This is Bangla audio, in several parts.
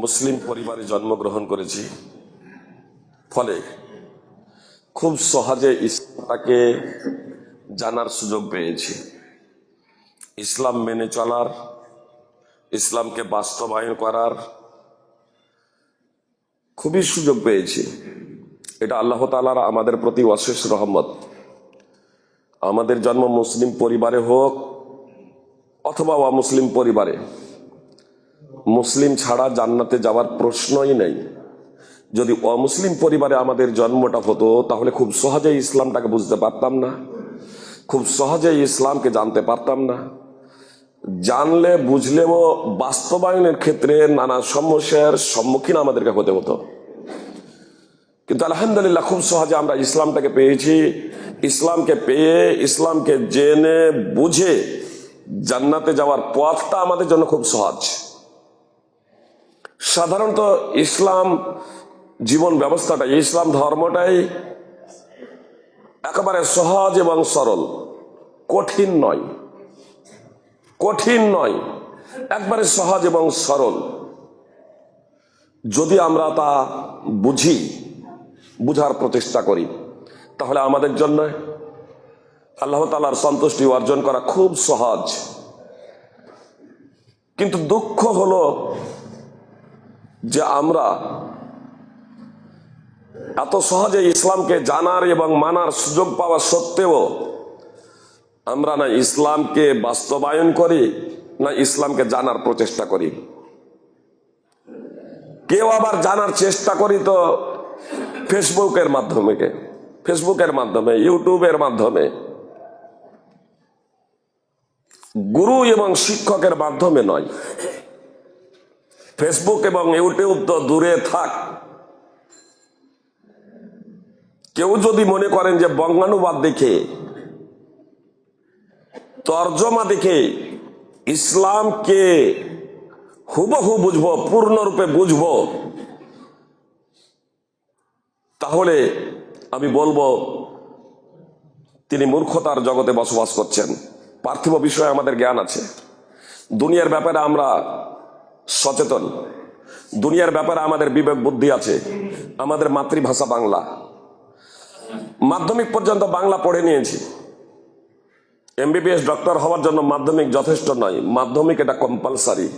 মুসলিম পরিবারে জন্মগ্রহণ করেছি, ফলে খুব সহজে ইসলামটাকে জানার সুযোগ পেয়েছি। ইসলাম মেনে চলার, ইসলামকে বাস্তবায়ন করার খুবই সুযোগ পেয়েছি। এটা আল্লাহ তাআলার আমাদের প্রতি অশেষ রহমত। আমাদের জন্ম মুসলিম পরিবারে হোক অথবা অমুসলিম পরিবারে, মুসলিম ছাড়া জান্নাতে যাওয়ার প্রশ্নই নেই। যদি অমুসলিম পরিবারে আমাদের জন্মটা হতো তাহলে খুব সহজেই ইসলামটাকে বুঝতে পারতাম না, খুব সহজেই ইসলামকে জানতে পারতাম না। জানলে বুঝলেও বাস্তবায়নের ক্ষেত্রে নানা সমস্যার সম্মুখীন আমাদেরকে হতে হতো। কিন্তু আলহামদুলিল্লাহ খুব সহজে আমরা ইসলামটাকে পেয়েছি। ইসলামকে পেয়ে, ইসলামকে জেনে বুঝে জান্নাতে যাওয়ার পথটা আমাদের জন্য খুব সহজ। সাধারণত ইসলাম জীবন ব্যবস্থাটা, ইসলাম ধর্মটাই একেবারে সহজ এবং সরল, কঠিন নয়, কঠিন নয়, একবারে সহজ এবং সরল। যদি আমরা তা বুঝি, বুঝার প্রচেষ্টা করি, তাহলে আমাদের জন্য আল্লাহ তাআলার সন্তুষ্টি অর্জন করা খুব সহজ। কিন্তু দুঃখ হলো যে আমরা এত সহজে ইসলামকে জানার এবং মানার সুযোগ পাওয়া সত্ত্বেও আমরা না ইসলামকে বাস্তবায়ন করি, না ইসলামকে জানার প্রচেষ্টা করি। কেউ আবার জানার চেষ্টা করি তো ফেসবুকের মাধ্যমে, ইউটিউবের মাধ্যমে, গুরু এবং শিক্ষকের মাধ্যমে নয়। ফেসবুক এবং ইউটিউব তো দূরে থাক, কেউ যদি মনে করেন যে বঙ্গানুবাদ দেখে, তর্জমা দেখে ইসলামকে হুবহু বুঝবো, পূর্ণরূপে বুঝবো, তাহলে আমি বলবো তিনি মূর্খতার জগতে বসবাস করছেন। পার্থিব বিষয়ে আমাদের জ্ঞান আছে, দুনিয়ার ব্যাপারে আমরা সচেতন, দুনিয়ার ব্যাপারে আমাদের বিবেক বুদ্ধি আছে। আমাদের মাতৃভাষা বাংলা, মাধ্যমিক পর্যন্ত বাংলা পড়ে নিয়েছি। এমবিবিএস ডক্টর হওয়ার জন্য মাধ্যমিক যথেষ্ট নয়, মাধ্যমিক এটা কম্পালসারি,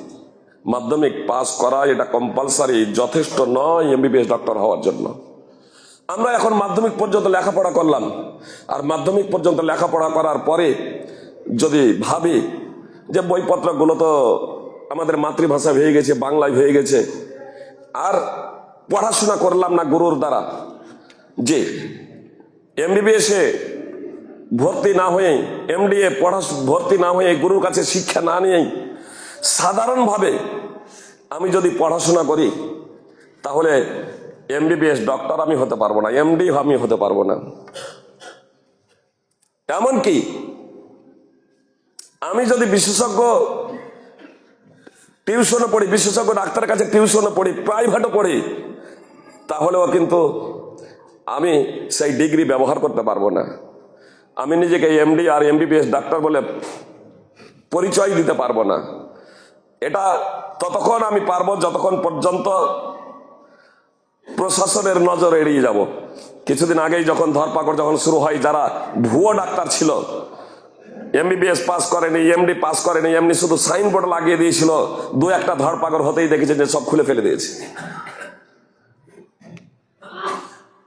মাধ্যমিক পাস করা এটা কম্পালসারি, যথেষ্ট নয় এমবিবিএস ডক্টর হওয়ার জন্য। আমরা এখন মাধ্যমিক পর্যন্ত লেখাপড়া করলাম, আর মাধ্যমিক পর্যন্ত লেখাপড়া করার পরে যদি ভাবি যে বইপত্রগুলো তো আমাদের মাতৃভাষা হয়ে গেছে, বাংলায় হয়ে গেছে, আর পড়াশোনা করলাম না গুরুর দ্বারা, যে এমবিবিএসে ভর্তি না হয়ে, এমডিএ ভর্তি না হয়ে, গুরুর কাছে শিক্ষা না নিয়েই সাধারণভাবে আমি যদি পড়াশোনা করি, তাহলে এমবিবিএস ডক্টর আমি হতে পারবো না, এমডি আমি হতে পারবো না। এমনকি আমি যদি বিশেষজ্ঞ টিউশনে পড়ি, বিশেষজ্ঞ ডাক্তারের কাছে টিউশনে পড়ি, প্রাইভেটও পড়ি, তাহলেও কিন্তু আমি সেই ডিগ্রি ব্যবহার করতে পারবো না। আমি নিজেকে এমডি আর এমবিবিএস ডাক্তার বলে পরিচয় দিতে পারবো না। এটা ততক্ষণ আমি পারবো যতক্ষণ পর্যন্ত প্রশাসনের নজর এড়িয়ে যাব। কিছুদিন আগেই যখন ধরপাকড় যখন শুরু হয়, যারা ভুয়ো ডাক্তার ছিল, এমবিবিএস পাস করেনি, এমডি পাস করেনি, এমনি শুধু সাইনবোর্ড লাগিয়ে দিয়েছিল, দু একটা ধরপাকড় হতেই দেখেছে যে সব খুলে ফেলে দিয়েছে।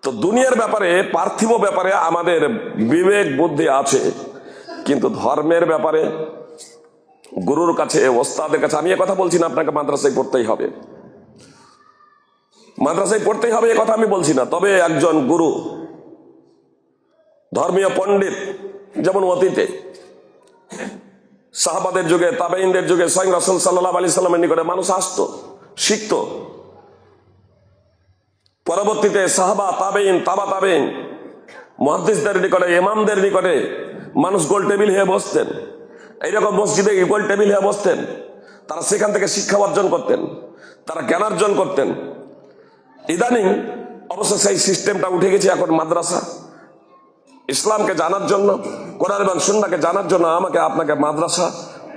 তো দুনিয়ার ব্যাপারে, পার্থিব ব্যাপারে আমাদের বিবেক বুদ্ধি আছে, কিন্তু ধর্মের ব্যাপারে গুরুর কাছে, ওস্তাদের কাছে, আমি কথা বলছি না আপনাকে মাদ্রাসায় পড়তেই হবে, মাদ্রাসায় পড়তেই হবে এ কথা আমি বলছি না। তবে একজন গুরু, ধর্মীয় পণ্ডিত, যেমন অতীতে সাহাবাদের যুগে, তাবেঈনদের যুগে স্বয়ং রাসূল সাল্লাল্লাহু আলাইহি সাল্লামের নিকটে মানুষ আসতো, শিখতো। পরবর্তীতে সাহাবা, তাবেঈন, তাবা তাবেঈন, মুহাদ্দিসদের নিকটে, ইমামদের নিকটে মানুষ গোল টেবিল হয়ে বসতেন, এইরকম মসজিদে গোল টেবিল হয়ে বসতেন। তারা সেখান থেকে শিক্ষা অর্জন করতেন, তারা জ্ঞানার্জন করতেন। ইদানিং অবশ্য সেই সিস্টেমটা উঠে গেছে, এখন মাদ্রাসা। ইসলামকে জানার জন্য, কোরআন এবং সুন্নাহকে জানার জন্য আমাকে আপনাকে মাদ্রাসা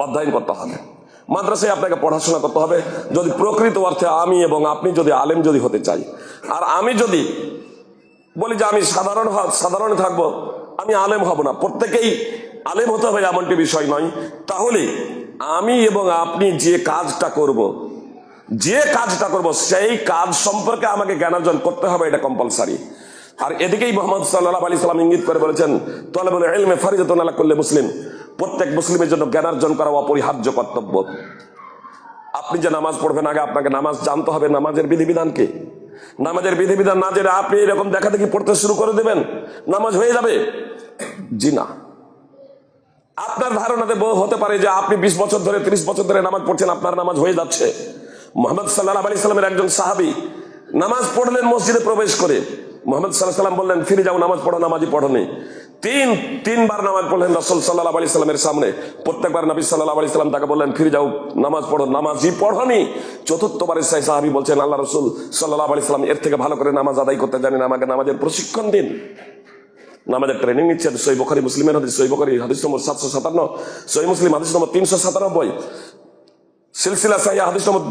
অধ্যয়ন করতে হবে। মাদ্রাসায় আপনাকে পড়াশোনা করতে হবে যদি প্রকৃত অর্থে আমি এবং আপনি যদি আলেম যদি হতে চাই। আর আমি যদি বলি যে আমি সাধারণ থাকবো, আমি আলেম হব না, প্রত্যেকেই আলেম হতে হবে এমনটি বিষয় নয়, তাহলে আমি এবং আপনি যে কাজটা করব সেই কাজ সম্পর্কে আমাকে জ্ঞান অর্জন করতে হবে, এটা কম্পালসারি। আর এদিকেই মুহাম্মদ সাল্লাল্লাহু আলাইহি ওয়াসাল্লাম ইঙ্গিত করে বলেছেন, তালাবুল ইলমি ফারিদাতুন আলা কুল্লি মুসলিম, প্রত্যেক মুসলিমের জন্য জ্ঞান অর্জন করা অপরিহার্য কর্তব্য। আপনি যে নামাজ পড়বেন, আগে আপনাকে নামাজ জানতে হবে, নামাজের বিধিবিধান কি। নামাজের বিধিবিধান না জেনে আপনি এরকম দেখা দেখি পড়তে শুরু করে দেবেন, নামাজ হয়ে যাবে? জি না। আপনার ধারণাতে হতে পারে যে আপনি 20 বছর ধরে 30 বছর ধরে নামাজ পড়ছেন, আপনার নামাজ হয়ে যাচ্ছে। মুহাম্মদ সাল্লাল্লাহু আলাইহি সাল্লামের একজন সাহাবী নামাজ পড়লেন মসজিদে প্রবেশ করে, মুহাম্মদ সাল্লাল্লাহু আলাইহি সাল্লাম বললেন, ফিরে যাও, নামাজ পড়ো, নামাজই পড়োনি। তিনবার নামাজ পড়লেন রাসূল সাল্লাল্লাহু আলাইহি সাল্লামের সামনে, প্রত্যেকবার নবী সাল্লাল্লাহু আলাইহি সাল্লাম তাকে বললেন, ফিরে যাও, নামাজ পড়ো, নামাজই পড়োনি। চতুর্থবারের সেই সাহাবী বলছেন, আল্লাহ রাসূল সাল্লাল্লাহু আলাইহি সাল্লাম এর থেকে ভালো করে নামাজ আদায় করতে জানেন, আমাকে নামাজের প্রশিক্ষণ দিন, নামাজের ট্রেনিং নিচ্ছেন। সহিহ বুখারী মুসলিমের হাদিস, সহিহ বুখারী হাদিস নম্বর 757, সহিহ মুসলিম হাদিস নম্বর 397, সিলসিলা সাহিহ হাদিস নম্বর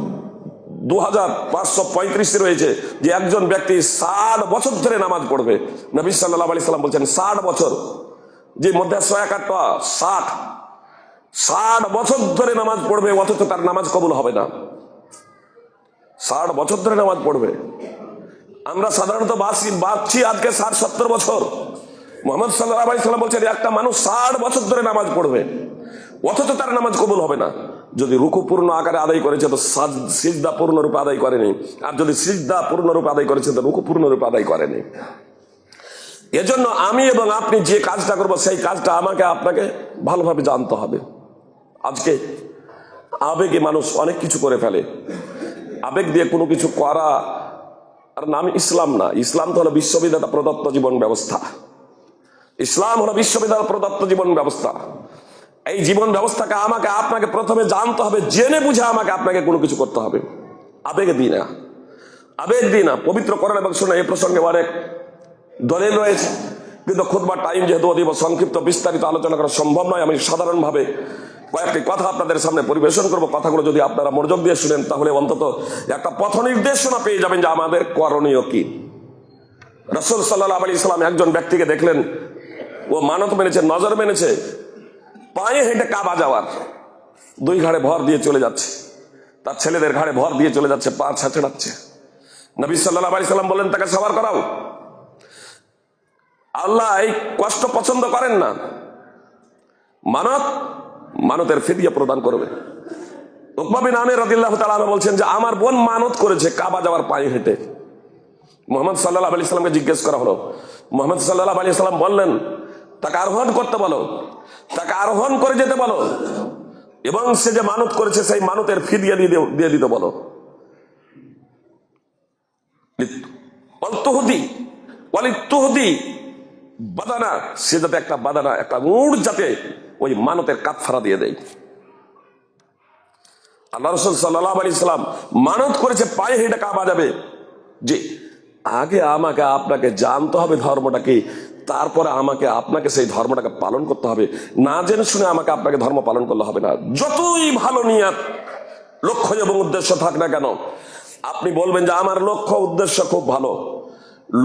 2535 রয়েছে যে একজন ব্যক্তি 60 বছর ধরে নামাজ পড়বে। নবী সাল্লাল্লাহু আলাইহি সাল্লাম বলছেন 60 বছর, যে মধ্যে 60 বছর ধরে নামাজ পড়বে, অথচ তার নামাজ কবুল হবে না। 60 বছর ধরে নামাজ পড়বে। আমরা সাধারণত বাঁচছি আজকে 60-70 বছর। মুহাম্মদ সাল্লাল্লাহু আলাইহি সাল্লাম বলছেন একটা মানুষ 60 বছর ধরে নামাজ পড়বে, অথচ তার নামাজ কবুল হবে না। যদি রুকু পূর্ণ আকারে আদায় করেছে তো সিজদা পূর্ণরূপে আদায় করেনি, আর যদি সিজদা পূর্ণরূপে আদায় করেছে তো রুকু পূর্ণরূপে আদায় করেনি। এজন্য আমি এবং আপনি যে কাজটা করব সেই কাজটা আমাকে আপনাকে ভালোভাবে জানতে হবে। আজকে আবেগে মানুষ অনেক কিছু করে ফেলে, আবেগ দিয়ে কোনো কিছু করা আর নাম ইসলাম না। ইসলাম তো হলো বিশ্ববিদ্যালয় প্রদত্ত জীবন ব্যবস্থা। ইসলাম হলো বিশ্ববিদ্যালয় প্রদত্ত জীবন ব্যবস্থা। এই জীবন ব্যবস্থাকে আমাকে আপনাকে প্রথমে জানতে হবে, জেনে বুঝে আমাকে আপনাকে কোনো কিছু করতে হবে। আবেগে দিই না। পবিত্র কোরআন এবং সুন্নাহ এই প্রসঙ্গে অনেক দলিল রয়েছে, কিন্তু খুতবার টাইম যেহেতু অতীব সংক্ষিপ্ত, বিস্তারিত আলোচনা করা সম্ভব নয়। আমি সাধারণভাবে কয়েকটি কথা আপনাদের সামনে পরিবেশন করব। কথাগুলো যদি আপনারা মনোযোগ দিয়ে শুনেন তাহলে অন্তত একটা পথ নির্দেশনা পেয়ে যাবেন যে আমাদের করণীয় কি। রাসূল সাল্লাল্লাহু আলাইহি সাল্লাম একজন ব্যক্তিকে দেখলেন, ও মানত মেনেছে, নজর মেনেছে, পায়ে হেঁটে কাবা যাওয়ার, 2 ঘাড়ে ভর দিয়ে চলে যাচ্ছে, তার ছেলেদের ঘাড়ে ভর দিয়ে চলে যাচ্ছে, পা ছাড়াচ্ছে। নবী সাল্লাল্লাহু আলাইহি সাল্লাম বললেন, তাকে সওয়ার করাও। আল্লাহ এই কষ্ট পছন্দ করেন না। মানতের ফিদিয়া প্রদান করবে। উকবা বিন আমির রাদিয়াল্লাহু তাআলা আনহু বলছেন যে আমার বোন মানত করেছে কাবা যাওয়ার পায়ে হেঁটে। মুহাম্মদ সাল্লাল্লাহু আলাইহি সাল্লামকে জিজ্ঞেস করা হলো, মুহাম্মদ সাল্লাল্লাহু আলাইহি সাল্লাম বললেন, তাকে আরোহণ করতে বলো, তাকে আরোহণ করে যেতে বলো, এবং সে যে মানত করেছে সেই মানতের ফিদিয়া দিয়ে দিতে বলো। বাদানা, সে যাতে একটা বাদানা, একটা উট যাতে ওই মানতের কাফারা দিয়ে দেয়। আল্লাহ রাসূল সাল্লাল্লাহু আলাইহি সাল্লাম মানত করেছে পায়ে হেঁটে কাবা যাবে। যে আগে আমাকে আপনাকে জানতে হবে ধর্মটা কি, তারপরে আমাকে আপনাকে সেই ধর্মটাকে পালন করতে হবে। না জেনে শুনে আমাকে আপনাকে ধর্ম পালন করলে হবে না। যতই ভালো নিয়াত, লক্ষ্য এবং উদ্দেশ্য থাক না কেন, আপনি বলবেন যে আমার লক্ষ্য উদ্দেশ্য খুব ভালো।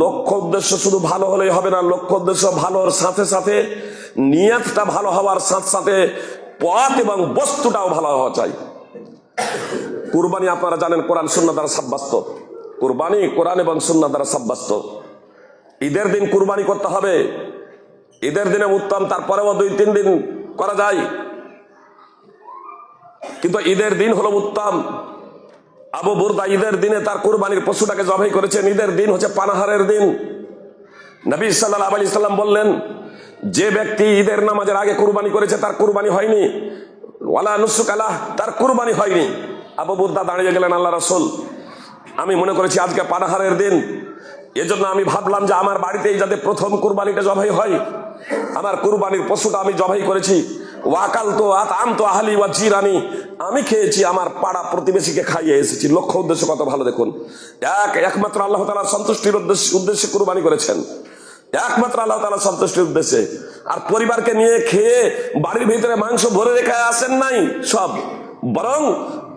লক্ষ্য উদ্দেশ্য শুধু ভালো হলেই হবে না, লক্ষ্য উদ্দেশ্য ভালোর সাথে সাথে নিয়াতটা ভালো হওয়ার সাথে সাথে পথ এবং বস্তুটাও ভালো হওয়া চাই। কুরবানি আপনারা জানেন কোরআন সুন্নাহ দ্বারা সাব্যস্ত। কুরবানি কোরআন এবং সুন্নাহ দ্বারা সাব্যস্ত। ঈদের দিন কুরবানি করতে হবে, ঈদের দিনে উত্তম, তারপরেও 2-3 দিন করা যায়, কিন্তু ঈদের দিন হলো উত্তম। আবু বুরদা ঈদের দিনে তার কুরবানির পশুটাকে জবাই করেছেন। ঈদের দিন হচ্ছে পানাহারের দিন। নবী সাল্লাল্লাহু আলাইহি সাল্লাম বললেন, যে ব্যক্তি ঈদের নামাজের আগে কুরবানি করেছে তার কুরবানি হয়নি, ওয়ালা নুসুক আলাহ, তার কুরবানি হয়নি। আবু বুরদা দাঁড়িয়ে গেলেন, আল্লাহ রাসূল, আমি মনে করেছি আজকে পানাহারের দিন, এজন্য আমি ভাবলাম যে আমার বাড়িতেই যাতে প্রথম কুরবানিটা জবাই হয়, আমার কুরবানির পশুটা আমি জবাই করেছি। ওয়াকাল তো আম তো আহলি ওয়া জিরানি, আমি খেয়েছি, আমার পাড়া প্রতিবেশীকে খাইয়ে এসেছি। লক্ষ্য উদ্দেশ্য কত ভালো দেখুন। একমাত্র আল্লাহ তাআলার সন্তুষ্টির উদ্দেশ্যে কুরবানি করেছেন, একমাত্র আল্লাহ তাআলার সন্তুষ্টির উদ্দেশ্যে। আর পরিবারকে নিয়ে খেয়ে বাড়ির ভিতরে মাংস ভরে রেখে আসেন নাই, সব বরং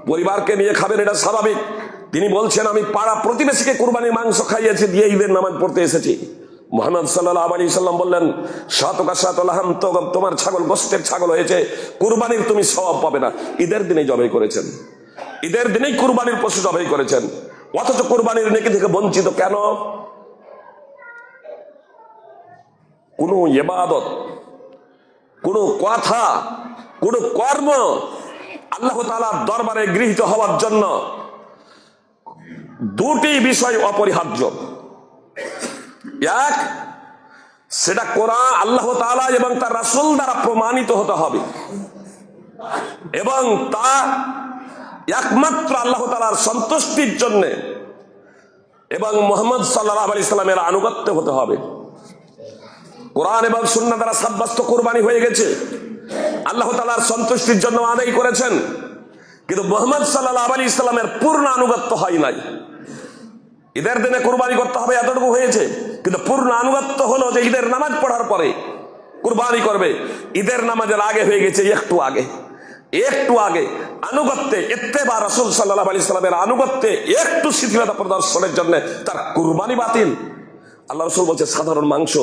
পরিবারকে নিয়ে খাবেন, এটা স্বাভাবিক। তিনি বলছেন আমি পাড়া প্রতিবেশীকে কুরবানির মাংস খাইয়েছি দিয়ে ঈদের নামাজ পড়তে এসেছি। মুহাম্মদ সাল্লাল্লাহু আলাইহি সাল্লাম বললেন শাতুকা শাতুলাহাম, তো তোমার ছাগল গোশতের ছাগল হয়েছে, কুরবানির তুমি সওয়াব পাবে না। ঈদের দিনেই জবাই করেছেন, ঈদের দিনেই কুরবানির পশু জবাই করেছেন, অথচ কুরবানির নেকি থেকে বঞ্চিত কেন? কোন ইবাদত, কোন কথা, কোন কর্ম আল্লাহ তাআলার দরবারে গৃহীত হওয়ার জন্য দুটি বিষয় অপরিহার্য। এক, সেটা কোরআন, আল্লাহ তাআলা এবং তার রাসূল দ্বারা প্রমাণিত হতে হবে এবং তা একমাত্র আল্লাহ তাআলার সন্তুষ্টির জন্য এবং মুহাম্মদ সাল্লাল্লাহু আলাইহি সাল্লামের আনুগত্য হতে হবে। কোরআন এবং সুন্নাহ দ্বারা সাব্যস্ত কুরবানি হয়ে গেছে, আল্লাহ তাআলার সন্তুষ্টির জন্য আদায় করেছেন, কিন্তু মুহাম্মদ সাল্লাল্লাহু আলাইহি সাল্লামের পূর্ণ আনুগত্য হয় নাই। ঈদের দিনে কুরবানি করতে হবে এতটুকু হয়েছে, কিন্তু পূর্ণ আনুগত্য হলো যে ঈদের নামাজ পড়ার পরে কুরবানি করবে। ঈদের নামাজের আগে হয়ে গেছে, একটু আগে আনুগত্যে ইত্তেবা রাসূল সাল্লাল্লাহু আলাইহি সাল্লামের আনুগত্যে একটু শিথিলতা প্রদর্শনের জন্য তার কুরবানি বাতিল। আল্লাহ রাসূল বলছে সাধারণ মাংস,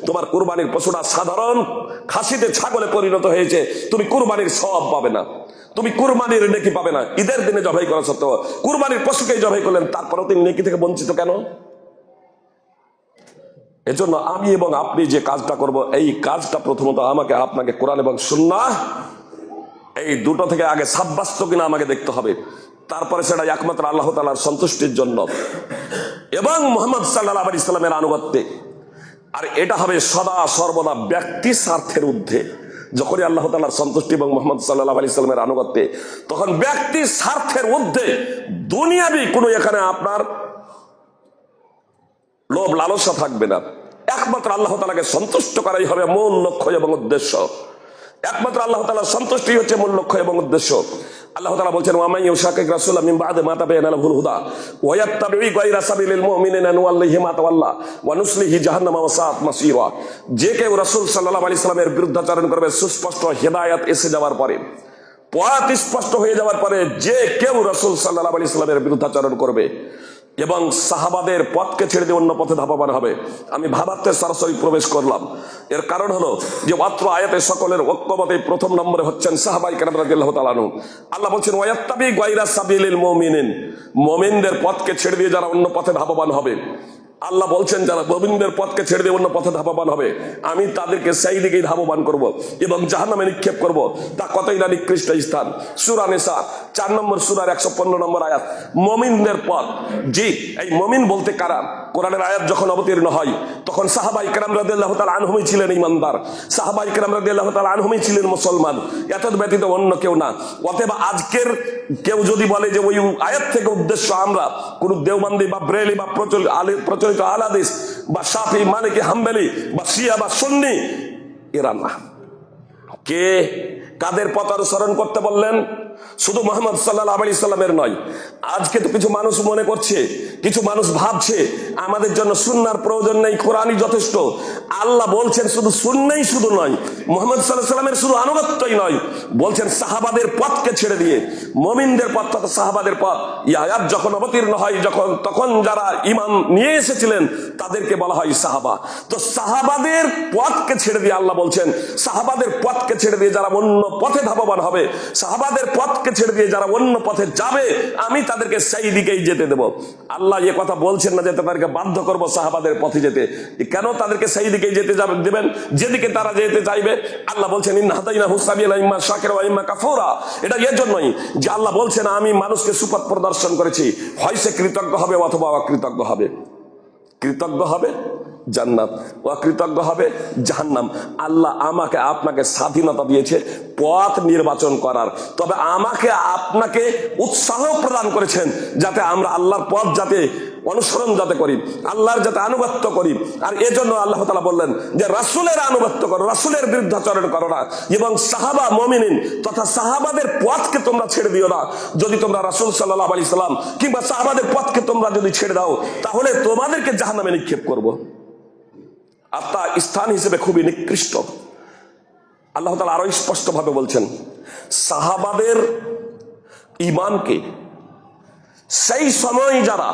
তোমার কুরবানির পশুটা সাধারণ খাসিতে ছাগলে পরিণত হয়েছে, তুমি কুরবানির সওয়াব পাবে না, তুমি কুরবানির নেকি পাবে না। ঈদের দিনে জবাই করা সত্ত্বেও কুরবানির পশুকেই জবাই করলেন, তারপরেও তিনি নেকি থেকে বঞ্চিত কেন? এজন্য আমি এবং আপনি যে কাজটা করব, এই কাজটা প্রথমত আমাকে আপনাকে কোরআন এবং সুন্নাহ এই দুটো থেকে আগে সাব্যস্ত কিনা আমাকে দেখতে হবে, তারপরে সেটা একমাত্র আল্লাহ তাআলার সন্তুষ্টির জন্য এবং মুহাম্মদ সাল্লাল্লাহু আলাইহি সাল্লামের আনুগত্যে। আর এটা হবে সদা সর্বদা ব্যক্তি স্বার্থের ঊর্ধ্বে। যখনই আল্লাহ তাআলার সন্তুষ্টি এবং মুহাম্মদ সাল্লাল্লাহু আলাইহি সাল্লামের আনুগত্যে, তখন ব্যক্তি স্বার্থের ঊর্ধ্বে দুনিয়াবি কোনো এখানে আপনার লোভ লালসা থাকবে না। একমাত্র আল্লাহ তাআলাকে সন্তুষ্ট করাই হবে মূল লক্ষ্য এবং উদ্দেশ্য। একমাত্র আল্লাহ তাআলার সন্তুষ্টি হচ্ছে মূল লক্ষ্য এবং উদ্দেশ্য। আল্লাহ তাআলা বলছেন ওয়া মান ইউশাকিক রাসূলা মিন বা'দি মা তাবায়ানা লাহুল হুদা ওয়া ইয়াত্তাবি গায়রা সাবিলিল মুমিনিনা নুওয়াল্লিহি মা তাওয়াল্লা ওয়া নুসলিহি জাহান্নামা ওয়া সাআত মাসীরা। যে কেউ রাসূল সাল্লাল্লাহু আলাইহি সাল্লামের বিরুদ্ধাচরণ করবে, সুস্পষ্ট হিদায়াত এসে যাওয়ার পরে, পথ স্পষ্ট হয়ে যাওয়ার পরে, যে কেউ রাসূল সাল্লাল্লাহু আলাইহি সাল্লামের বিরুদ্ধাচরণ করবে এবং সাহাবাদের পথকে ছেড়ে দিয়ে অন্য পথে ধাবমান হবে। আমি ভাবার্থে সরাসরি প্রবেশ করলাম, এর কারণ হলো যে মাত্র আয়াতে সকলের ঐক্যমতে প্রথম নম্বরে হচ্ছেন সাহাবায়ে কেরাম রাদিয়াল্লাহু তাআলা আনহুম। আল্লাহ বলছেন ওয়ায়াত্তাবি গায়রা সাবিলিল মুমিনিন, মুমিনদের পথকে ছেড়ে দিয়ে যারা অন্য পথে ধাবমান হবে, আল্লাহ বলছেন যারা মুমিনদের পথকে ছেড়ে দিয়ে অন্য পথে ধাবমান হবে, আমি তাদেরকে সেই দিকেই ধাবমান করব এবং জাহান্নামে নিক্ষেপ করব। তা কতই না নিকৃষ্ট স্থান। সূরা নিসা 4 নম্বর সূরার 115 নম্বর আয়াত। মুমিনদের পথ, জি এই মুমিন বলতে কারা? কোরআনের আয়াত যখন অবতীর্ণ হয় তখন সাহাবায়ে কেরাম রাদিয়াল্লাহু তাআলা আনহুমই ছিলেন ঈমানদার, সাহাবায়ে কেরাম রাদিয়াল্লাহু তাআলা আনহুমই ছিলেন মুসলমান, এত ব্যতীত অন্য কেউ না। অতএব আজকের কেউ যদি বলে যে ওই আয়াত থেকে উদ্দেশ্য আমরা কোন দেওবন্দি বা ব্রেলি বা প্রচলিত আহলে হাদিস বা শাফি মালিকি হাম্বলি বা শিয়া বা সুন্নি, এরা না। কে কাদের পথ অনুসরণ করতে বললেন? শুধু মুহাম্মদ সাল্লাল্লাহু আলাইহি সাল্লামের নয়। আজকে তো কিছু মানুষ মনে করছে, কিছু মানুষ ভাবছে আমাদের জন্য সুন্নাহর প্রয়োজন নেই, কোরআনই যথেষ্ট। আল্লাহ বলছেন শুধু সুন্নাহই শুধু নয়, মুহাম্মদ সাল্লাল্লাহু আলাইহি সাল্লামের শুধু আনুগত্যই নয়, বলছেন সাহাবাদের পথকে ছেড়ে দিয়ে মুমিনদের পথ তথা সাহাবাদের পথ। এই আয়াত যখন অবতীর্ণ হয় তখন যারা ঈমান নিয়ে এসেছিলেন তাদেরকে বলা হয় সাহাবা। তো সাহাবাদের পথকে ছেড়ে দিয়ে আল্লাহ বলছেন সাহাবাদের পথকে ছেড়ে দিয়ে যারা অন্য পথে ধাবমান হবে, সাহাবাদের পথকে ছেড়ে দিয়ে যারা অন্য পথে যাবে, আমি তাদেরকে সেই দিকেই যেতে দেব। আল্লাহ এ কথা বলছেন না যে তাদেরকে বাধ্য করব সাহাবাদের পথে যেতে। কেন তাদেরকে সেই দিকেই যেতে দেবেন যেদিকে তারা যেতে চাইবে? আল্লাহ বলছেন ইন্না হাদাইনাহু সাবিলা ইম্মা শাকিরা ওয়া ইম্মা কাফুরা। এটা এর জন্যই যে আল্লাহ বলছেন আমি মানুষকে সুপথ প্রদর্শন করেছি, হয় সে কৃতজ্ঞ হবে অথবা অকৃতজ্ঞ হবে। কৃতজ্ঞ হবে জান্নাত, অকৃতজ্ঞ হবে জাহান্নাম। আল্লাহ আমাকে আপনাকে স্বাধীনতা দিয়েছে পথ নির্বাচন করার, তবে আমাকে আপনাকে উৎসাহ প্রদান করেছেন যাতে আমরা আল্লাহর পথ যাতে অনুসরণ যাতে করি, আল্লাহর যাতে আনুগত্য করি। আর এজন্য আল্লাহ তাআলা বললেন যে রাসূলের আনুগত্য করো, রাসূলের বিরুদ্ধাচরণ করো না, এবং সাহাবা মুমিনিন তথা সাহাবাদের পথকে তোমরা ছেড়ে দিও না। যদি তোমরা রাসূল সাল্লাল্লাহু আলাইহি সাল্লাম কিংবা সাহাবাদের পথকে তোমরা যদি ছেড়ে দাও, তাহলে তোমাদেরকে জাহান্নামে নিক্ষেপ করব। আর তা স্থান হিসেবে খুবই নিকৃষ্ট। আল্লাহ তাআলা আরো স্পষ্ট ভাবে বলছেন সাহাবাদের ইমানকে। সেই সময় যারা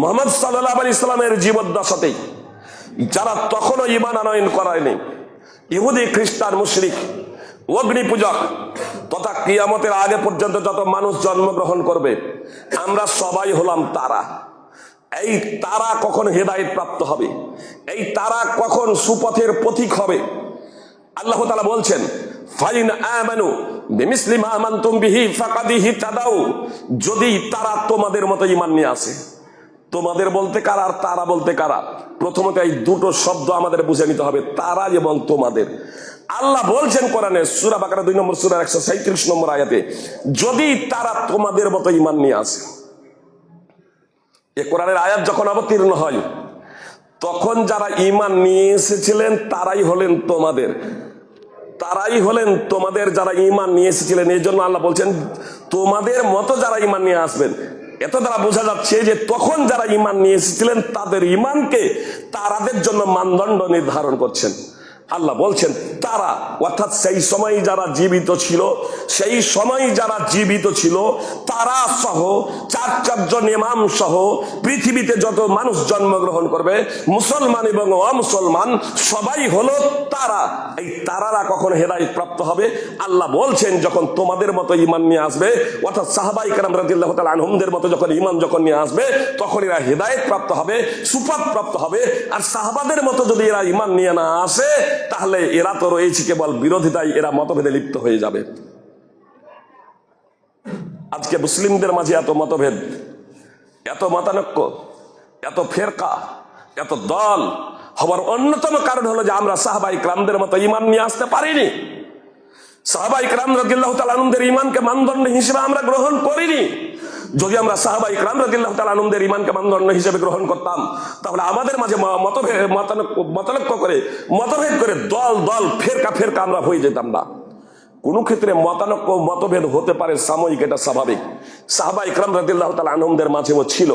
মুহাম্মদ সাল্লাল্লাহু আলাইহি সাল্লামের জীবদ্দশাতেই যারা তখনও ইমান আনয়ন করায়নি, ইহুদি খ্রিস্টান মুশরিক অগ্নি পূজক তথা কিয়ামতের আগে পর্যন্ত যত মানুষ জন্মগ্রহণ করবে, আমরা সবাই হলাম তারা। এই তারা কখন হেদায়েত প্রাপ্ত হবে, এই তারা কখন সুপথের পথিক হবে? আল্লাহ তাআলা বলছেন, ফাইন আমানু বিমিসলি মা আমানতুম বিহি ফাকাদ ইহতাদাউ, যদি তারা তোমাদের মতো ঈমান নিয়ে আসে। তোমাদের বলতে কারা আর তারা বলতে কারা? প্রথমত এই দুটো শব্দ আমাদের বুঝে নিতে হবে, তারা এবং তোমাদের। আল্লাহ বলছেন কোরআনে সূরা বাকারা 2 নম্বর সূরার 137 নম্বর আয়াতে, যদি তারা তোমাদের মতো ঈমান নিয়ে আসে। এই কোরআনের আয়াত যখন অবতীর্ণ হয়, তখন যারা ঈমান নিয়ে এসেছিলেন তারাই হলেন তোমাদের, তারাই হলেন তোমাদের যারা ঈমান নিয়ে এসেছিলেন। এই জন্য আল্লাহ বলছেন তোমাদের মতো যারা ঈমান নিয়ে আসবেন। এত দ্বারা বোঝা যাচ্ছে যে তখন যারা ঈমান নিয়ে এসেছিলেন তাদের ঈমানকে তারাদের জন্য মানদণ্ড নির্ধারণ করছেন। আল্লাহ বলছেন তারা, অর্থাৎ সেই সময় যারা জীবিত ছিল, সেই সময় যারা জীবিত ছিল তারা সহ চারজন ইমাম সহ পৃথিবীতে যত মানুষ জন্মগ্রহণ করবে, মুসলমান এবং অমুসলমান সবাই হলো তারা। এই তারারা কখন হেদায়েত প্রাপ্ত হবে? আল্লাহ বলছেন যখন তোমাদের মতো ঈমান নিয়ে আসবে, অর্থাৎ সাহাবায়ে কেরাম রাদিয়াল্লাহু তাআলা আনহুমদের মতো যখন ঈমান যখন নিয়ে আসবে, তখন এরা হেদায়েত প্রাপ্ত হবে, সুপথ প্রাপ্ত হবে। আর সাহাবাদের মতো যদি এরা ঈমান নিয়ে না আসে, তাহলে এরা তো রয়েছে কেবল বিরোধিতায়, এরা মতভেদে লিপ্ত হয়ে যাবে। আজকে মুসলিমদের মাঝে এত মতভেদ, এত মতানৈক্য, এত ফেরকা, এত দল হবার অন্যতম কারণ হলো যে আমরা সাহাবায়ে কেরামদের মতো ঈমান নিয়ে আসতে পারিনি। সাহাবায়ে কেরাম রাদিয়াল্লাহু তাআলা আনহুদের ঈমানকে মানদণ্ড হিসেবে আমরা গ্রহণ করিনি। যদি আমরা সাহাবায়ে কেরাম রাদিয়াল্লাহু তাআলা আনহুদের ঈমানকে মানদণ্ড হিসেবে গ্রহণ করতাম, তাহলে আমাদের মাঝে মতভেদ করে দল দল ফেরকা ফেরকা আমরা হয়ে যেতাম না। কোন ক্ষেত্রে মতভেদ হতে পারে সাময়িক, এটা স্বাভাবিক। সাহাবায়ে কেরাম রাদিয়াল্লাহু তাআলা আনহুদের মাঝেও ছিল।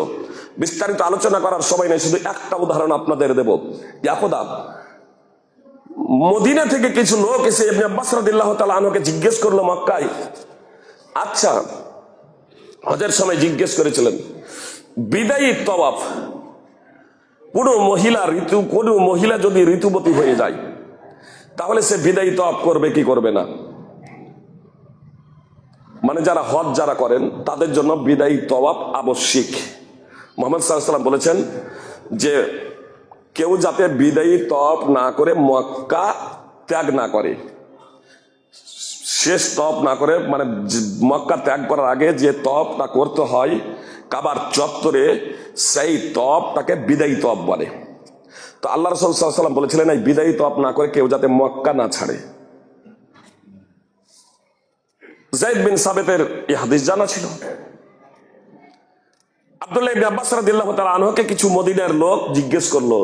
বিস্তারিত আলোচনা করার সময় নেই, শুধু একটা উদাহরণ আপনাদের দেব। একদা মদিনা থেকে কিছু লোক এসে ইবনে আব্বাস রাদিয়াল্লাহু তাআলা আনহুকে জিজ্ঞেস করলো মক্কায়, আচ্ছা হজের সময় জিজ্ঞেস করেছিলেন বিদায়ী তওয়াফ কোনো মহিলা যদি ঋতুবতী হয়ে যায়, তাহলে সে বিদায়ী তওয়াফ করবে কি করবে না? মানে যারা হজ যারা করেন তাদের জন্য বিদায়ী তওয়াফ আবশ্যিক। মুহাম্মদ সাল্লাল্লাহু আলাইহি ওয়াসাল্লাম বলেছেন যে কেউ যাতে বিদায়ী তওয়াফ না করে মক্কা ত্যাগ না করে, শেষ তওয়াফ না করে, মানে মক্কা ত্যাগ করার আগে যে তওয়াফটা করতে হয় কাবার চত্বরে, সেই তওয়াফটাকে বিদায়ী তওয়াফ বলে। তো আল্লাহ রাসূল সাল্লাল্লাহু আলাইহি ওয়াসাল্লাম বলেছিলেন এই বিদায়ী তওয়াফ না করে কেউ যাতে মক্কা না ছাড়ে। যায়েদ বিন সাবিতের এই হাদিস জানা ছিল। আব্দুল্লাহ ইবনে আব্বাস রাদিয়াল্লাহু তাআলা আনহুকে কিছু মদিনার লোক জিজ্ঞেস করলো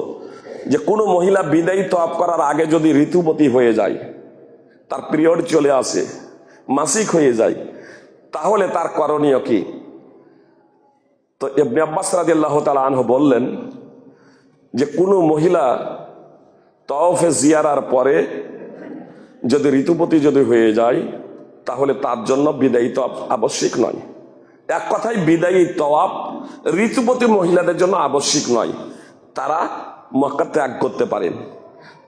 যে কোন মহিলা বিদায়ী তওয়াফ করার আগে যদি ঋতুবতী হয়ে যায়, তার পিরিয়ড চলে আসে, মাসিক হয়ে যায়, তাহলে তার করণীয় কি? তো ইবনে আব্বাস রাদিয়াল্লাহু তাআলা আনহু বললেন যে কোন মহিলা তওয়াফে জিয়ারার পরে যদি ঋতুবতী যদি হয়ে যায়, তাহলে তার জন্য বিদায়ী তওয়াফ আবশ্যিক নয়। এক কথায় বিদায়ী তওয়াফ ঋতুবতী মহিলাদের জন্য আবশ্যিক নয়, তারা মক্কা ত্যাগ করতে পারেন।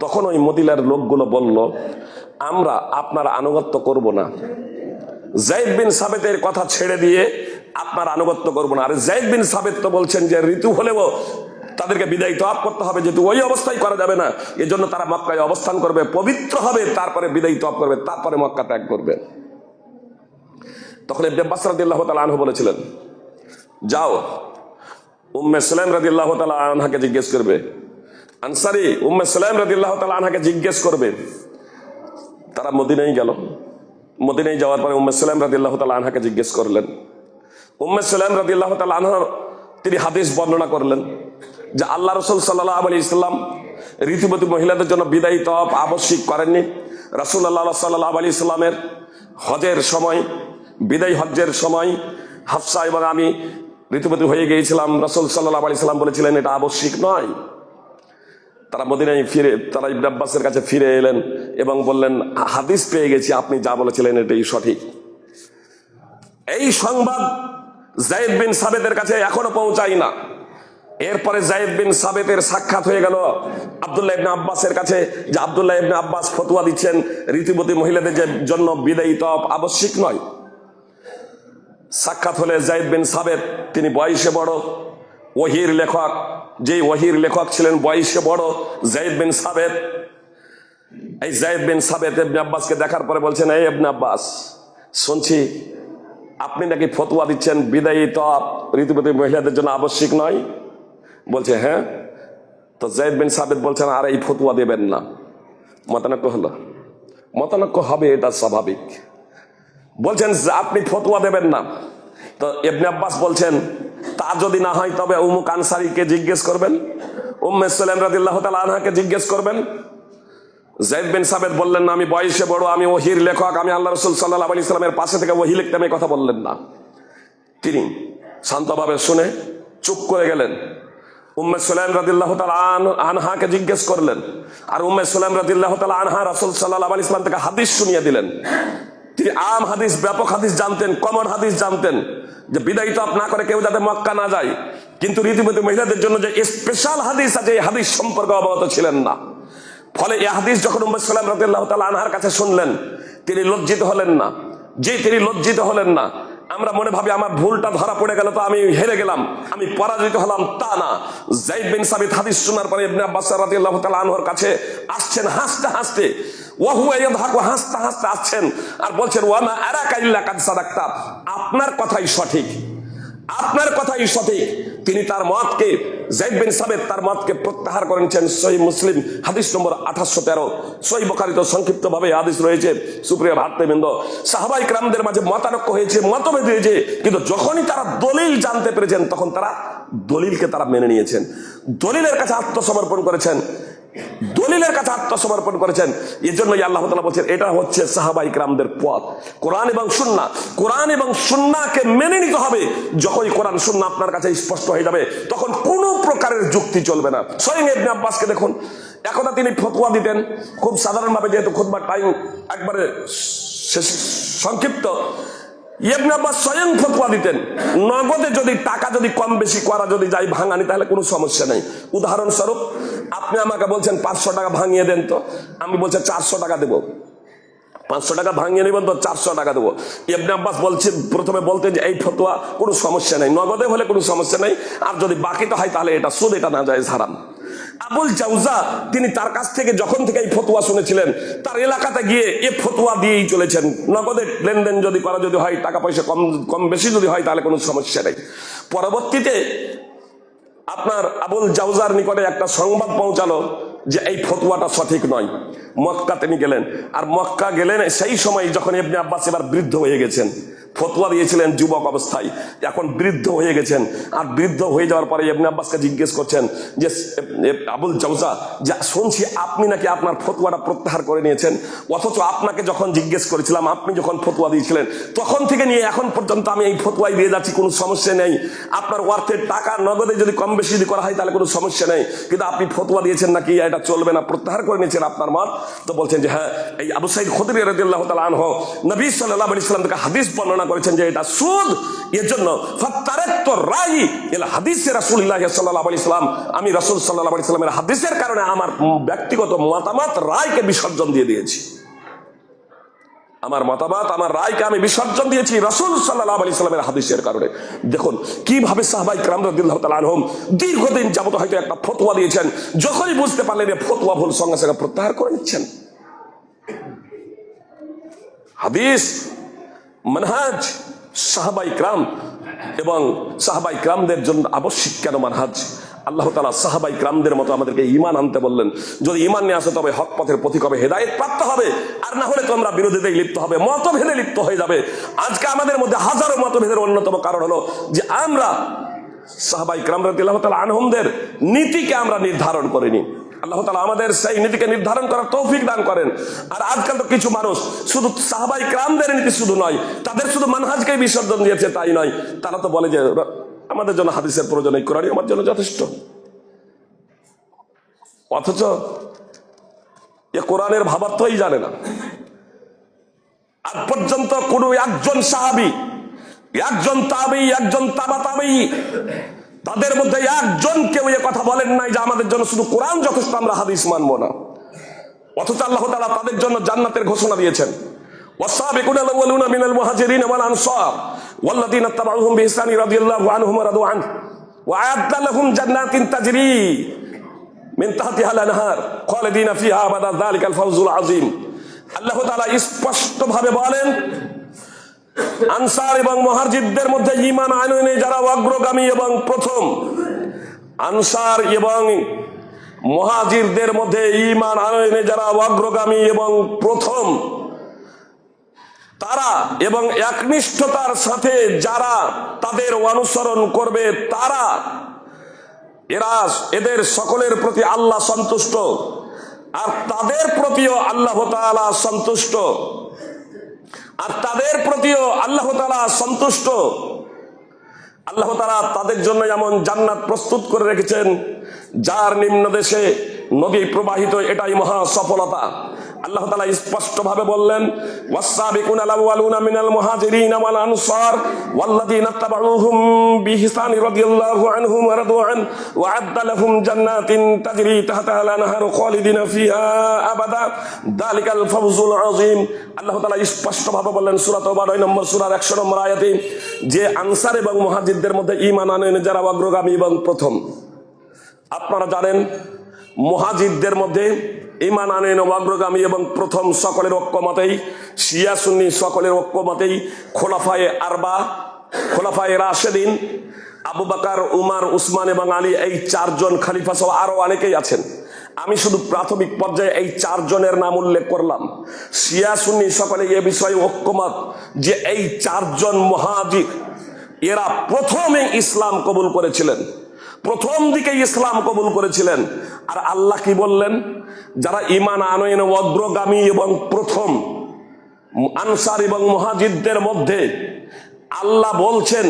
তখন ওই মদিনার লোকগুলো বলল আমরা আপনার আনুগত্য করব না, যায়েদ বিন সাবিতের কথা ছেড়ে দিয়ে আপনার আনুগত্য করব না। আর যায়েদ বিন সাবিত তো বলছেন যে ঋতু হলেও তাদেরকে বিদায়ী তওয়াফ করতে হবে, যেহেতু ওই অবস্থায় করা যাবে না, এজন্য তারা মক্কায় অবস্থান করবে, পবিত্র হবে, তারপরে বিদায়ী তওয়াফ করবে, তারপরে মক্কা ত্যাগ করবে। তখন ইবনে আব্বাস রাদিয়াল্লাহু তাআলা আনহু বলেছিলেন যাও উম্মে সুলাইম রাদিয়াল্লাহু তাআলা আনহাকে জিজ্ঞেস করবে, আনসারী উম্মে সুলাইম রাদিয়াল্লাহু তাআলা আনহাকে জিজ্ঞেস করবে। তারা মদিনায় গেল। মদিনায় যাওয়ার পরে উম্মে সুলাইম রাদিয়াল্লাহু তাআলা আনহাকে জিজ্ঞেস করলেন। উম্মে সুলাইম রাদিয়াল্লাহু তাআলা আনহা তিনি হাদিস বর্ণনা করলেন যে আল্লাহ রাসূল সাল্লাল্লাহু আলাইহি ওয়াসাল্লাম ঋতুবতী মহিলাদের জন্য বিদায়ী তওয়াফ আবশ্যিক করেননি। রাসূলুল্লাহ সাল্লাল্লাহু আলাইহি ওয়াসাল্লামের হজের সময়, বিদায়ী হজ্জের সময় হাফসা এবং আমি ঋতুবতী হয়ে গিয়েছিলাম। রাসূল সাল্লাল্লাহু আলাইহি ওয়াসাল্লাম বলেছিলেন এটা আবশ্যিক নয়। তারা মদিনায় ফিরে তারা ইবনে আব্বাসের কাছে ফিরে এলেন এবং বললেন হাদিস পেয়ে গেছি, আপনি যা বলেছিলেন এটাই সঠিক। এই সংবাদ যায়েদ বিন সাবেতের কাছে এখনো পৌঁছায় না। এরপরে যায়েদ বিন সাবেতের সাক্ষাৎ হয়ে গেল আব্দুল্লাহ ইবনে আব্বাসের কাছে, যে আব্দুল্লাহ ইবনে আব্বাস ফতোয়া দিচ্ছেন ঋতুবতী মহিলাদের জন্য বিদায়ী তওয়াফ আবশ্যিক নয়। সাক্ষাৎ হলে যায়েদ বিন সাবেত, তিনি বয়সে বড়, ওহীর লেখক, যেই ওহীর লেখক ছিলেন বয়সে বড় যায়েদ বিন সাবেত, এই যায়েদ বিন সাবেত ইবনে আব্বাসকে দেখার পরে বলছেন, এই ইবনে আব্বাস, শুনছি আপনি নাকি ফতোয়া দিচ্ছেন বিদায়ী তওয়াফ ঋতুবতী মহিলাদের জন্য আবশ্যিক নয়। বলছে হ্যাঁ। তো যায়েদ বিন সাবেত বলছেন, আর এই ফতোয়া দেবেন না। মতানক্য হলো, মতানক্য হবে, এটা স্বাভাবিক। বলছেন আপনি ফতোয়া দেবেন না। তো ইবনে আব্বাস বলছেন, তা যদি না হয় তবে উমুক আনসারীকে জিজ্ঞেস করবেন, উম্মে সুলাইম রাদিয়াল্লাহু তাআলা আনহাকে জিজ্ঞেস করবেন। যায়েদ বিন সাবেত বললেন না, আমি বয়সে বড়, আমি ওহীর লেখক, আমি আল্লাহ রাসূল সাল্লাল্লাহু আলাইহি সাল্লামের পাশে থেকে ওহী লিখতাম, এই কথা বললেন না। তিনি শান্তভাবে শুনে চুপ করে গেলেন। উম্মে সুলাইম রাদিয়াল্লাহু তাআলা আনহাকে জিজ্ঞেস করলেন, আর উম্মে সুলাইম রাদিয়াল্লাহু তাআলা আনহা রাসূল সাল্লাল্লাহু আলাইহি সাল্লাম থেকে হাদিস শুনিয়ে দিলেন। তিনি আম হাদিস, ব্যাপক হাদিস জানতেন, কমন হাদিস জানতেন, যে বিদায়ী তওয়াফ না করে কেউ যাতে মক্কা না যায়। কিন্তু ঋতুবতী মহিলাদের জন্য যে স্পেশাল হাদিস আছে, এই হাদিস সম্পর্কে অবগত ছিলেন না। ফলে এই হাদিস যখন উম্মে সুলাইম রাদিয়াল্লাহু তাআলা আনহার কাছে শুনলেন, তিনি লজ্জিত হলেন না। যে তিনি লজ্জিত হলেন না, আমরা মনে ভাবি আমার ভুলটা ধরা পড়ে গেল, তো আমি হেরে গেলাম, আমি পরাজিত হলাম, তা না। যায়েদ বিন সাবিত হাদিস শোনার পরে ইবনে আব্বাস রাদিয়াল্লাহু তাআলা আনহুর কাছে আসছেন হাসতে হাসতে, ওয়া হুয়া ইয়াদহাকু, হাসতে হাসতে আসছেন আর বলছেন, ওয়া মা আরাকা ইল্লা কাদ সাদাকতা, আপনার কথাই সঠিক, আপনার কথাই সঠিক। তিনি তার মতকে, যায়েদ বিন সাবিত তার মতকে প্রত্যাহার করেছেন। সহিহ মুসলিম হাদিস নম্বর 2813, সহিহ বুখারীতে সংক্ষিপ্ত ভাবে হাদিস রয়েছে। সুপ্রিয় ভাতৃবৃন্দ, সাহাবায়ে কেরামদের মাঝে মতানক্য হয়েছে, মতভেদ হয়েছে, কিন্তু যখনই তারা দলিল জানতে পেরেছেন, তখন তারা দলিলকে তারা মেনে নিয়েছেন, দলিলের কাছে আত্মসমর্পণ করেছেন, দলিলের কাছে আত্মসমর্পণ করেছেন। এই জন্যই আল্লাহ তাআলা বলছেন, এটা হচ্ছে সাহাবায়ে কেরামদের পথ, কোরআন এবং সুন্নাহ। কোরআন এবং সুন্নাহকে মেনে নিতে হবে। যখনই কোরআন সুন্নাহ আপনার কাছে স্পষ্ট হয়ে যাবে, তখন কোনো প্রকারের যুক্তি চলবে না। স্বয়ং ইবনে আব্বাসকে দেখুন, একদা তিনি ফতোয়া দিতেন খুব সাধারণভাবে, যেহেতু খুতবার টাইম একবারে সংক্ষিপ্ত। ইবনে আব্বাস স্বয়ং ফতোয়া দিতেন, নগদে যদি টাকা যদি কম বেশি করা যদি যায় ভাঙানি, তাহলে কোনো সমস্যা নেই। উদাহরণস্বরূপ, আপনি আমাকে বলছেন 500 টাকা ভাঙিয়ে দেন, তো আমি বলছি 400 টাকা দেবো, 500 টাকা ভাঙিয়ে নেবেন তো 400 টাকা দেবো। ইবনে আব্বাস বলছেন, প্রথমে বলতেন যে এই ফতোয়া কোনো সমস্যা নেই, নগদে হলে কোনো সমস্যা নেই, আর যদি বাকিতে হয় তাহলে এটা সুদ, এটা না জায়েজ, হারাম। আবুল জাওজা, তিনি তার কাছ থেকে যখন থেকে এই ফতোয়া শুনেছিলেন, তার এলাকাতে গিয়ে এই ফতোয়া দিয়েই চলেছেন, নগদে লেনদেন যদি করা যদি হয়, টাকা পয়সা কম বেশি যদি হয়, তাহলে কোনো সমস্যা নেই। পরবর্তীতে আপনার আবুল জাওজার নিকটে একটা সংবাদ পৌঁছালো যে এই ফতোয়াটা সঠিক নয়। মক্কা তিনি গেলেন, আর মক্কা গেলেন সেই সময় যখন ইবনে আব্বাস এবার বৃদ্ধ হয়ে গেছেন। ফতোয়া দিয়েছিলেন যুবক অবস্থায়, এখন বৃদ্ধ হয়ে গেছেন। আর বৃদ্ধ হয়ে যাওয়ার পরে ইবনে আব্বাসকে জিজ্ঞেস করছেন যে, আবুল জাওজা, যা শুনছি আপনি নাকি আপনার ফতোয়াটা প্রত্যাহার করে নিয়েছেন, অথচ আপনাকে যখন জিজ্ঞেস করেছিলাম, আপনি যখন ফতোয়া দিয়েছিলেন, তখন থেকে নিয়ে এখন পর্যন্ত আমি এই ফতোয়াই দিয়ে যাচ্ছি, কোনো সমস্যা নেই। আপনার অর্থের টাকা নগদে যদি কম বেশি যদি করা হয় তাহলে কোনো সমস্যা নেই, কিন্তু আপনি ফতোয়া দিয়েছেন নাকি এটা চলবে না, প্রত্যাহার করে নিয়েছেন আপনার মত। তো বলছেন যে হ্যাঁ, এই আবু সাঈদ খুদরী রাদিয়াল্লাহু তাআলা আনহু নবী সাল্লাল্লাহু আলাইহি ওয়াসাল্লাম থেকে হাদিস বর্ণনা করেছেন যে এটা সুদ। এর জন্য ফাতারাতু রাই ইলা হাদিসে রাসূলুল্লাহ সাল্লাল্লাহু আলাইহি ওয়াসাল্লাম, আমি রাসূল সাল্লাল্লাহু আলাইহি ওয়াসাল্লামের হাদিসের কারণে আমার ব্যক্তিগত মতামত রায়কে বিসর্জন দিয়ে দিয়েছি। আমার মতামত, আমার রায়কে আমি বিসর্জন দিয়েছি রাসূল সাল্লাল্লাহু আলাইহি ওয়াসাল্লামের হাদিসের কারণে। দেখুন কিভাবে সাহাবায়ে কেরাম রাদিয়াল্লাহু তাআলা আনহুম দীর্ঘদিন যাবত হয়তো একটা ফতোয়া দিয়েছেন, যখনই বুঝতে পারলেন যে ফতোয়া ভুল, সঙ্গে সঙ্গে প্রত্যাহার করে নিচ্ছেন। হাদিস, মানহাজ সাহাবায়ে কেরাম এবং সাহাবায়ে কেরামদের জন্য আবশ্যিক কেন মানহাজ? আল্লাহ তাআলা সাহাবায়ে কেরামদের মতো আমাদেরকে ঈমান আনতে বললেন। যদি ঈমান নিয়ে আসো তবে হক পথের পথিক হবে, হেদায়েত প্রাপ্ত হবে, আর না হলে তোমরা বিরোধীতে লিপ্ত হবে, মতভেদে লিপ্ত হয়ে যাবে। আজকে আমাদের মধ্যে হাজারো মতভেদের অন্যতম কারণ হলো যে আমরা সাহাবায়ে কেরাম রাদিয়াল্লাহু তাআলা আনহুমদের নীতিকে আমরা নির্ধারণ করিনি। আল্লাহ তাআলা আমাদের সেই নীতিকে নির্ধারণ করার তৌফিক দান করেন। আর আজকাল তো কিছু মানুষ শুধু সাহাবায়ে কেরামদের নীতি শুধু নয়, তাদের শুধু মানহাজকেই বিসর্জন দিয়েছে তাই নয়, তারা তো বলে যে আমাদের জন্য হাদিসের প্রয়োজন নেই, কোরআনই আমার জন্য যথেষ্ট। অথচ এ কোরআনের ভাবার্থই জানে না। আজ পর্যন্ত কোন একজন সাহাবী একজন তাবেঈ, একজন তাবা তাবেঈ, তাদের মধ্যে একজন কেউ এ কথা বলেন নাই যে আমাদের জন্য শুধু কোরআন যথেষ্ট, আমরা হাদিস মানবো না। অথচ আল্লাহ তাআলা তাদের জন্য জান্নাতের ঘোষণা দিয়েছেন। ওয়াসাবিকুনা আল-আউওয়ালুনা মিনাল মুহাজিরিন ওয়াল আনসার ওয়াল্লাযীনা ইত্তাবাউহুম বিইহসান রাদিয়াল্লাহু আনহুম ওয়া রাদু আনহু ওয়া আ'আদ্দা লাহুম জান্নাতিন তাজরি মিন তাহতিহা আল-আনহার খালিদিনা ফিহা আবাদা যালিকাল ফাওজুল আযীম। আল্লাহ তাআলা স্পষ্টভাবে বলেন, আনসার এবং মুহাজিরদের মধ্যে ঈমান আনয়নে যারা অগ্রগামী এবং প্রথম, আনসার এবং মুহাজিরদের মধ্যে ঈমান আনয়নে যারা অগ্রগামী এবং প্রথম, তারা এবং একনিষ্ঠতার সাথে যারা তাদের অনুসরণ করবে, তারা এদের সকলের প্রতি আল্লাহ সন্তুষ্ট, আর তাদের প্রতিও আল্লাহ তাআলা সন্তুষ্ট, আর তাদের প্রতিও আল্লাহ তাআলা সন্তুষ্ট। আল্লাহ তাআলা তাদের জন্য এমন জান্নাত প্রস্তুত করে রেখেছেন যার নিম্নদেশে নদী প্রবাহিত, এটাই মহা সফলতা। আল্লাহ তাআলা স্পষ্টভাবে বললেন, ওয়াসাবিকুনা আল-আউওয়ালুনা মিনাল মুহাজিরিন ওয়াল আনসার ওয়াল্লাযীনা ইত্তাবাউহুম বিইহসান রাদিয়াল্লাহু আনহুম ওয়া রাদু আনহু ওয়া আ'আদ্দা লাহুম জান্নাতিন তাজরি তাহতাহা আল-আনহারু খালিদিনা ফিহা আবাদা যালিকাল ফাওজুল আযীম। আল্লাহ তাআলা স্পষ্টভাবে বললেন সূরা তাওবা 9 নম্বর সূরার 100 নম্বর আয়াতে যে আনসার এবং মুহাজিরদের মধ্যে ঈমান আনয়নে যারা অগ্রগামী এবং প্রথম। আপনারা জানেন মুহাজিরদের মধ্যে ঈমান আনয়নে অগ্রগামী এবং প্রথম সকলের ঐক্যমতেই, শিয়া সুন্নি সকলের ঐক্যমতেই খোলাফায়ে আরবা, খোলাফায়ে রাশেদিন, আবু বকর, উমর, উসমান এবং আলী, এই চারজন খলিফা সহ আরো অনেকেই আছেন। আমি শুধু প্রাথমিক পর্যায়ে এই চারজনের নাম উল্লেখ করলাম। শিয়া সুন্নি সকলে এ বিষয়ে ঐক্যমত যে এই চারজন মুহাজির এরা প্রথমে ইসলাম কবুল করেছিলেন, প্রথম দিকে ইসলাম কবুল করেছিলেন। আর আল্লাহ কি বললেন, যারা ঈমান আনয়নে অগ্রগামী এবং প্রথম আনসার এবং মুহাজিরদের মধ্যে আল্লাহ বলছেন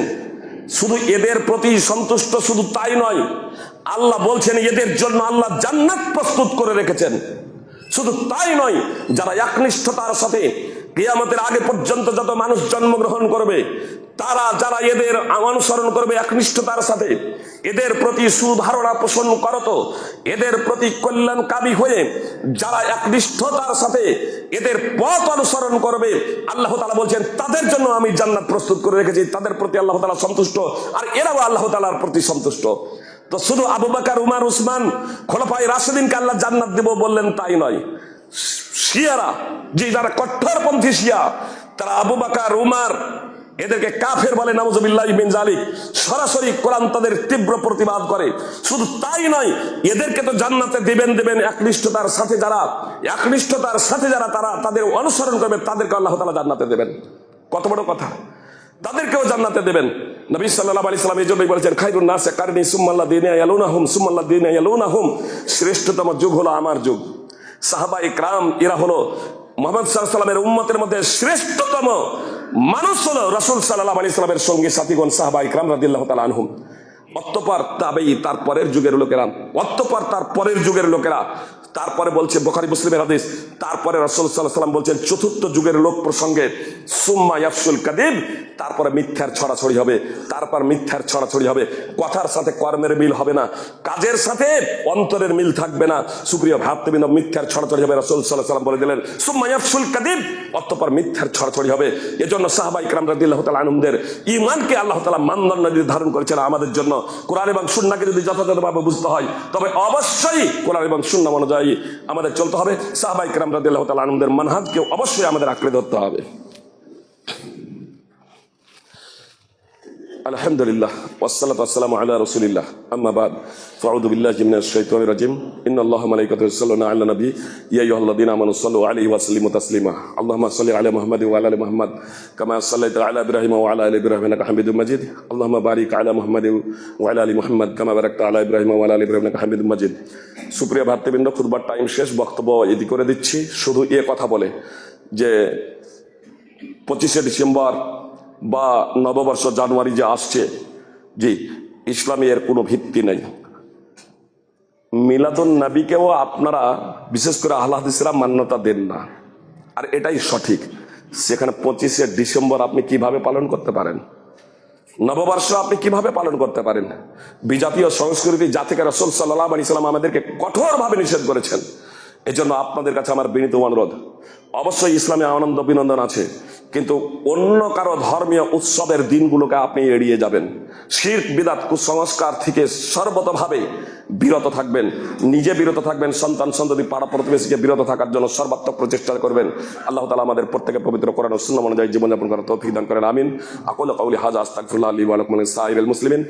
শুধু এদের প্রতি সন্তুষ্ট, শুধু তাই নয়, আল্লাহ বলছেন এদের জন্য আল্লাহ জান্নাত প্রস্তুত করে রেখেছেন। শুধু তাই নয়, যারা একনিষ্ঠতার সাথে কিয়ামতের আগে পর্যন্ত যত মানুষ জন্মগ্রহণ করবে, তারা যারা এদের অনুসরণ করবে একনিষ্ঠতার সাথে, এদের প্রতি সুধারণা পোষণ করত, এদের প্রতি কল্যাণকামী হয়ে যারা একনিষ্ঠতার সাথে এদের পথ অনুসরণ করবে, আল্লাহ তাআলা বলছেন তাদের জন্য আমি জান্নাত প্রস্তুত করে রেখেছি। তাদের প্রতি আল্লাহ তাআলা সন্তুষ্ট, আর এরাও আল্লাহ তাআলার প্রতি সন্তুষ্ট। তো শুধু আবু বকর, উমর, উসমান খোলাফায়ে রাশিদিনকে আল্লাহ জান্নাত দিব বললেন তাই নয়। শিয়ারা, যে যারা কট্টরপন্থী শিয়া, তারা আবু বকর, উমর এদেরকে কাফের বলে, নাউযুবিল্লাহি মিন যালিক। সরাসরি কোরআন তাদের তীব্র প্রতিবাদ করে। শুধু তাই নয়, এদেরকে তো জান্নাতে দেবেন একনিষ্ঠতার সাথে যারা তারা তাদের অনুসরণ করবে, তাদেরকে আল্লাহ তাআলা জান্নাতে দেবেন। কত বড় কথা, তাদেরকেও জান্নাতে দেবেন। নবী সাল্লাল্লাহু আলাইহি সাল্লাম এই জন্যই বলেছেন, খায়রুন নাসি কারনি সুম্মাল্লাযীনা ইয়ালুনাহুম, শ্রেষ্ঠতম যুগ হলো আমার যুগ। সাহাবায়ে কেরাম এরা হলো মুহাম্মদ সাল্লাল্লাহু আলাইহি সাল্লামের উম্মতের মধ্যে শ্রেষ্ঠতম মানুষ হলো রাসূল সাল্লাল্লাহু আলাইহি সাল্লামের সঙ্গী সাথীগণ সাহাবায়ে কেরাম রাদিয়াল্লাহু তাআলা আনহুম। অতঃপর তাবেঈ, তার পরের যুগের লোকেরা, অতঃপর তার পরের যুগের লোকেরা। তারপরে বলছে বুখারী মুসলিমের হাদিস, তারপরে রাসূল সাল্লাল্লাহু আলাইহি সাল্লাম বলছেন চতুর্থ যুগের লোক প্রসঙ্গে, সুম্মা ইয়াফসুল কাযিব, তারপরে মিথ্যার ছড়াছড়ি হবে, তারপর মিথ্যার ছড়াছড়ি হবে। কথার সাথে কর্মের মিল হবে না, কাজের সাথে অন্তরের মিল থাকবে না। সুপ্রিয় ভাতৃবৃন্দ, মিথ্যার ছড়াছড়ি হবে। রাসূল সাল্লাল্লাহু আলাইহি সাল্লাম বলে দিলেন সুম্মা ইয়াফসুল কাযিব, অতঃপর মিথ্যার ছড়াছড়ি হবে। এজন্য সাহাবায়ে কেরাম রাদিয়াল্লাহু তাআলা আনহুমদের ঈমানকে আল্লাহ তাআলা মানদণ্ড নির্ধারণ করেছেন আমাদের জন্য। কোরআন এবং সুন্নাহকে যদি যথাযথভাবে বুঝতে হয়, তবে অবশ্যই কোরআন এবং সুন্নাহ অনুযায়ী আমাদের চলতে হবে। সাহাবায়ে কেরাম রাদিয়াল্লাহু তাআলা আনহুমদের মানহাজকে অবশ্যই আমাদের আঁকড়ে ধরতে হবে। আলহামদুলিল্লাহ ওয়াসসালাতু ওয়াসসালামু আলা রাসূলিল্লাহ, আম্মা বাদ, ফাউযু বিল্লাহি মিনাশ শাইতানির রাজিম। ইন্নাল্লাহা ওয়া মালাইকাতাহু ইউসাল্লুনা আলান নবী ইয়া আইয়ুহাল্লাযীনা আমানু সাল্লু আলাইহি ওয়া সাল্লিমু তাসলিমা। আল্লাহুম্মা সাল্লি আলা মুহাম্মাদিন ওয়া আলা আলি মুহাম্মাদ কামা সাল্লাইতা আলা ইব্রাহিম ওয়া আলা আলি ইব্রাহিম ইন্নাকা হামিদুম মাজিদ। আল্লাহুম্মা বারিক আলা মুহাম্মাদিন ওয়া আলা আলি মুহাম্মাদ কামা বারাকতা আলা ইব্রাহিম ওয়া আলা আলি ইব্রাহিম ইন্নাকা হামিদুম মাজিদ। সুপ্রিয় ভাতৃবৃন্দ, খুতবার টাইম শেষ, বক্তব্য এদি করে দিচ্ছি। শুধু এ কথা বলে যে 25শে ডিসেম্বর বা নববর্ষ জানুয়ারি যে আসছে, জি, ইসলামে এর কোনো ভিত্তি নেই। মিলাদুন নবীকেও আপনারা বিশেষ করে আহলে হাদিসরা মান্যতা দেন না, আর এটাই সঠিক। সেখানে 25শে ডিসেম্বর আপনি কিভাবে পালন করতে পারেন? নববর্ষ আপনি কিভাবে পালন করতে পারেন? বিজাতীয় সংস্কৃতি যা থেকে রাসূল সাল্লাল্লাহু আলাইহি সাল্লাম আমাদেরকে কঠোরভাবে নিষেধ করেছেন। এজন্য আপনাদের কাছে আমার বিনীত অনুরোধ, অবশ্যই ইসলামে আনন্দ বিনোদন আছে, কিন্তু অন্য কারো ধর্মীয় উৎসবের দিনগুলোকে আপনি এড়িয়ে যাবেন। শিরক বিদআত কুসংস্কার থেকে সর্বতভাবে বিরত থাকবেন, নিজে বিরত থাকবেন, সন্তান সন্ততি পাড়া প্রতিবেশীকে বিরত থাকার জন্য সর্বাত্মক প্রচেষ্টা করবেন। আল্লাহ তাআলা আমাদের প্রত্যেকে পবিত্র কোরআন ও সুন্নাহ অনুযায়ী জীবনযাপন করার তৌফিক দান করেন। আমিন। আকুলু কাউলি হাযা আস্তাগফিরুল্লাহ লি ওয়া লাকুম ওয়া লিসাইরিল মুসলিমিন।